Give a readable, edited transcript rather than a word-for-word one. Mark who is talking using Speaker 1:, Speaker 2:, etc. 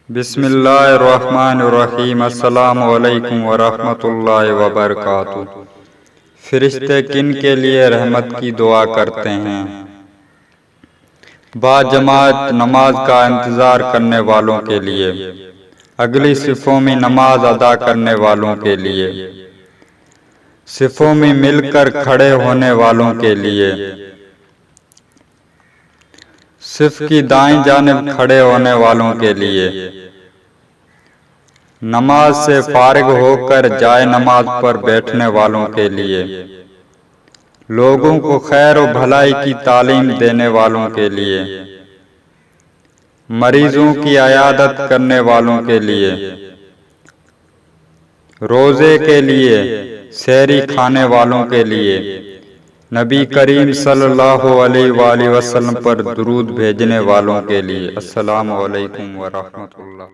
Speaker 1: بسم اللہ الرحمن الرحیم۔ السلام علیکم ورحمۃ اللہ وبرکاتہ۔ فرشتے کن کے لیے رحمت کی دعا کرتے ہیں؟ با جماعت نماز کا انتظار کرنے والوں کے لیے، اگلی صفوں میں نماز ادا کرنے والوں کے لیے، صفوں میں مل کر کھڑے ہونے والوں کے لیے، صف کی دائیں جانب کھڑے ہونے والوں کے لیے، نماز سے فارغ ہو کر جائے نماز پر بیٹھنے والوں کے لیے، لوگوں کو خیر و بھلائی کی تعلیم دینے والوں کے لیے، مریضوں کی عیادت کرنے والوں کے لیے، روزے کے لیے، سحری کھانے والوں کے لیے، نبی کریم صلی اللہ علیہ وآلہ وسلم پر درود بھیجنے والوں کے لیے۔ السلام علیکم ورحمۃ اللہ۔